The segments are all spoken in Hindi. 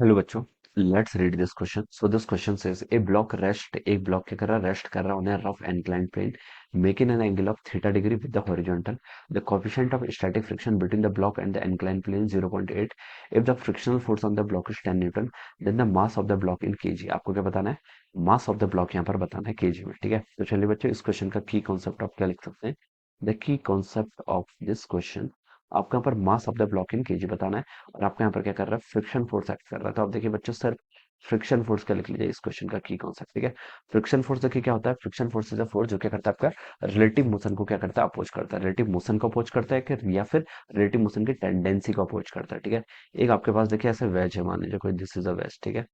हेलो बच्चों, let's read this question. So this question says a block rest, एक ब्लॉक क्या कर रहा है, रेस्ट कर रहा है on a rough inclined plane making an angle of theta degree with the horizontal. The coefficient of static friction between the block and the inclined plane 0.8. If the frictional force on the block is 10 newton, then the mass of the block in kg. आपको क्या बताना है? मास ऑफ द ब्लॉक यहाँ पर बताना है केजी में. ठीक है, तो चलिए बच्चों, इस क्वेश्चन का की कॉन्सेप्ट आप क्या लिख सकते हैं? The key concept of this question, आपको यहाँ पर मास of the block in KG बताना है. और आपको यहाँ पर क्या कर रहा है, फ्रिक्शन फोर्स एक्ट कर रहा है. तो आप देखिए बच्चों, सर फ्रिक्शन फोर्स का लिख लीजिए इस क्वेश्चन का की कॉन्सेप्ट. ठीक है, फ्रिक्शन फोर्स देखिए क्या होता है. Friction force is a force जो क्या करता है, आपका रिलेटिव मोशन को क्या करता है, अपोज करता है. रिलेटिव मोशन को अपोज करता है या फिर रिलेटिव मोशन की टेंडेंसी को अपोज करता है. ठीक है, एक आपके पास देखिए ऐसे वेज है, मान लीजिए कोई, दिस इज अ वेज. ठीक है,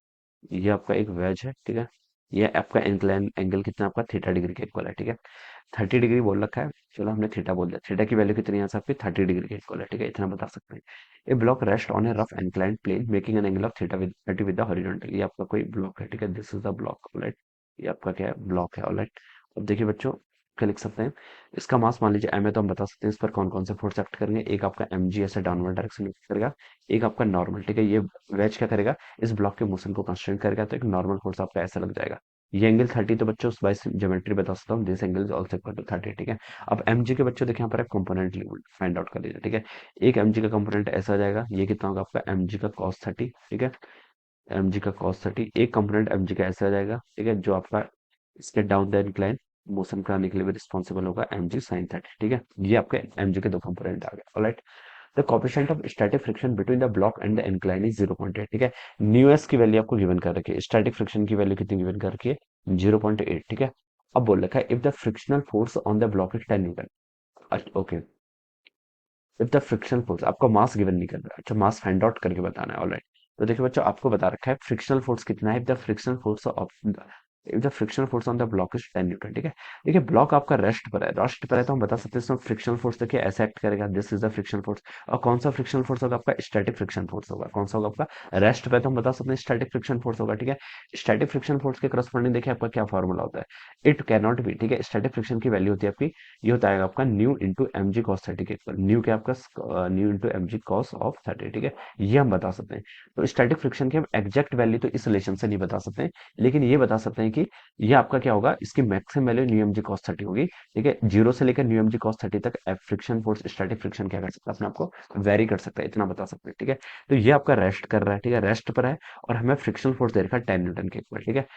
ये आपका एक वेज है. ठीक है, ये आपका इंक्लाइन एंगल कितना आपका थीटा डिग्री के इक्वल है. ठीक है, 30 डिग्री बोल रखा है, चलो हमने थीटा बोल दिया. थीटा की वैल्यू कितनी है यहाँ से आपकी 30 डिग्री के इक्वल है. ठीक है, इतना बता सकते हैं. A block rest on a rough inclined plane making an angle of theta with 30 with the horizontal. ये आपका कोई ब्लॉक है. ठीक है, this is the block. Alright, ये आपका क्या है, ब्लॉक है. ऑलराइट, अब देखिए बच्चों, क्या लिख सकते हैं? इसका मास मान लीजिए एम है, तो हम बता सकते हैं इस पर कौन कौन से फोर्स एक्ट करेंगे. एक आपका एम जी ऐसे डाउनवर्ड डायरेक्शन में करेगा, एक आपका नॉर्मल. ठीक है, ये वेज क्या करेगा, इस ब्लॉक के मोशन को कंस्ट्रेंट करेगा, तो एक नॉर्मल फोर्स आपका ऐसा लग जाएगा. ये एंगल 30, तो बच्चों उस बाइस ज्योमेट्री बता सकता हूँ, this angle is also equal to 30. ठीक है, अब एम जी के बच्चों देखिए यहाँ पर कंपोनेंट फाइंड आउट कर लीजिए. ठीक है, एक एम जी का कंपोनेंट ऐसा आ जाएगा, ये कितना होगा आपका एम जी का कॉस 30. ठीक है, एम जी का कॉस 30. एक कंपोनेंट एम जी का ऐसा आ जाएगा. ठीक है, जो आपका इसके डाउन द इंक्लाइन मोशन कराने के लिए भी रिस्पॉन्सिबल होगा एम जी साइन 30. ठीक है, ये आपके एम जी के दो कंपोनेंट आ गए. Alright, the coefficient of static friction between the block and the incline is 0.8. ठीक है, न्यू एस की वैल्यू आपको गिवन कर रखी है, स्टैटिक फ्रिक्शन की वैल्यू कितनी गिवन कर रखी है, 0.8. ठीक है, अब बोल रखा है if the frictional force on the block is 10 Newton. Okay, if the frictional force, आपको मास गिवन नहीं कर रहा. अच्छा, मास फाइंड आउट करके बताना है. ऑलराइट, तो देखिए बच्चों, आपको बता रखा है फ्रिक्शनल फोर्स कितना है. If the frictional force on the block is 10 Newton. ठीक है, देखिए ब्लॉक आपका रेस्ट पर है, रेस्ट पर है, तो हम बता सकते हैं इसमें फ्रिक्शनल फोर्स देखिए ऐसे एक्ट करेगा, this is the frictional force. और कौन सा फ्रिक्शनल फोर्स होगा आपका, स्टैटिक फ्रिक्शन फोर्स होगा. कौन सा होगा आपका, रेस्ट पे, तो हम बता सकते हैं स्टैटिक फ्रिक्शन फोर्स होगा. ठीक है, स्टैटिक फ्रिक्शन फोर्स के करस्पॉन्डिंग देखिए आपका क्या फॉर्मूला होता है, इट कैन नॉट बी. ठीक है, स्टैटिक फ्रिक्शन की वैल्यू होती है आपकी, ये होता है आपका mu into M G cos 30 के इक्वल. न्यू क्या आपका, mu into M G cos of 30. ठीक है, ये हम बता सकते हैं. तो स्टैटिक फ्रिक्शन की हम एग्जैक्ट वैल्यू तो इस रिलेशन से नहीं बता सकते हैं, लेकिन ये बता सकते हैं कि ये आपका क्या होगा, इसकी maximum value mu M G cos 30 होगी. ठीक है, जीरो से लेकर न्यू एम जी कॉस 30 तक फ्रिक्शन फोर्स, स्टैटिक फ्रिक्शन क्या कर सकता है, अपने आपको वेरी कर सकता है, इतना बता सकते हैं. ठीक है, तो ये आपका रेस्ट कर रहा है. ठीक है, रेस्ट पर है, और हमें फ्रिक्शनल फोर्स दे रखा है 10 न्यूटन के इक्वल. ठीक है,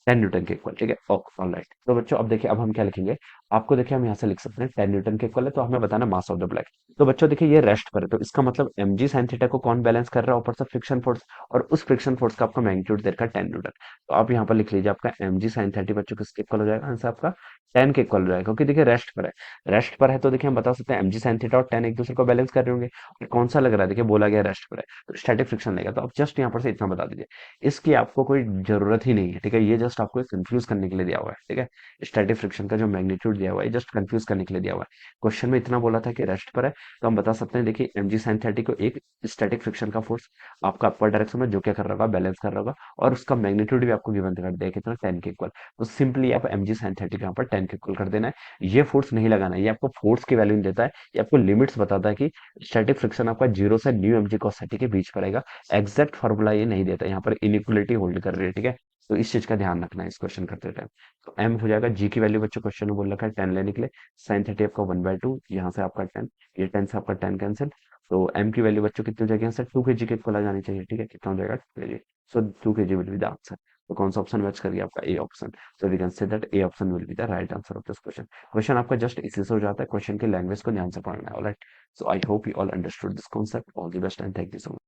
10 न्यूटन के इक्वल. ठीक है, ओके, ऑलराइट. तो बच्चों अब देखिए, अब हम क्या लिखेंगे, आपको देखिए हम यहाँ से लिख सकते हैं 10 न्यूटन के इक्वल है, तो हमें बताना मास ऑफ द ब्लैक. तो बच्चों देखिए, ये रेस्ट पर है, तो इसका मतलब एम जी साइन थीटा को कौन बैलेंस कर रहा है, ऊपर से फ्रिक्शन फोर्स, और उस फ्रिक्शन फोर्स का आपका मैग्नीट्यूड दे रखा है 10 न्यूटन. तो आप यहाँ पर लिख लीजिए, आपका एम जी साइन 30 बच्चों किसके इक्वल हो जाएगा, आंसर आपका 10 के इक्वल हो जाएगा, क्योंकि देखिए रेस्ट पर है. रेस्ट पर है तो देखिए हम बता सकते हैं एम जी साइन थीटा और 10 एक दूसरे को बैलेंस कर रहे होंगे. और कौन सा लग रहा है, देखिए बोला गया रेस्ट पर है, तो स्टैटिक फ्रिक्शन लेगा. तो आप जस्ट यहाँ पर से इतना बता दीजिए, इसकी आपको कोई जरूरत ही नहीं है. ठीक है, ये जस्ट आपको कंफ्यूज करने के लिए दिया हुआ है. ठीक है, स्टैटिक फ्रिक्शन का जो मैग्नीट्यूड दिया हुआ है, जस्ट कंफ्यूज करने के लिए दिया हुआ है. क्वेश्चन में इतना बोला था कि रेस्ट पर है, तो हम बता सकते हैं देखिए एम जी साइन 30 को एक स्टैटिक फ्रिक्शन का फोर्स आपका अपर डायरेक्शन में जो क्या कर रहा होगा, बैलेंस कर रहा होगा, और उसका मैग्नीट्यूड भी आपको गिवन कर दिया कितना, 10 के इक्वल. तो सिंपली आप एम जी साइन 30 को यहाँ पर 10 के इक्वल कर देना है. ये फोर्स नहीं लगाना है, ये आपको फोर्स की वैल्यू देता है, ये आपको लिमिट्स बताता है कि स्टैटिक फ्रिक्शन आपका जीरो से न्यू एम जी कॉस 30 के बीच पर आएगा. एग्जैक्ट फॉर्मूला ये नहीं देता, यहाँ पर इनइक्वलिटी होल्ड कर रही है. ठीक है, तो इस चीज का ध्यान रखना है इस क्वेश्चन करते टाइम. तो एम हो जाएगा, जी की वैल्यू बच्चों क्वेश्चन में बोल रखा है 10 लेने के लिए, साइन 30 आपका 1/2, यहाँ से आपका 10, ये 10 से आपका 10 कैंसिल. तो एम की वैल्यू बच्चों कितनी हो जाएगी, यहाँ से 2 kg के इक्वल आ जानी चाहिए. ठीक है, कितना हो जाएगा, 2 kg. So 2 kg will be the answer. तो कौन सा ऑप्शन मैच कर गया, आपका A option. So we can say that A option will be the right answer of this question. Question आपका जस्ट इसी से हो जाता है, क्वेश्चन की लैंग्वेज को ध्यान से पढ़ना है. Alright, so I hope you all understood this concept. All the best and thank you so much.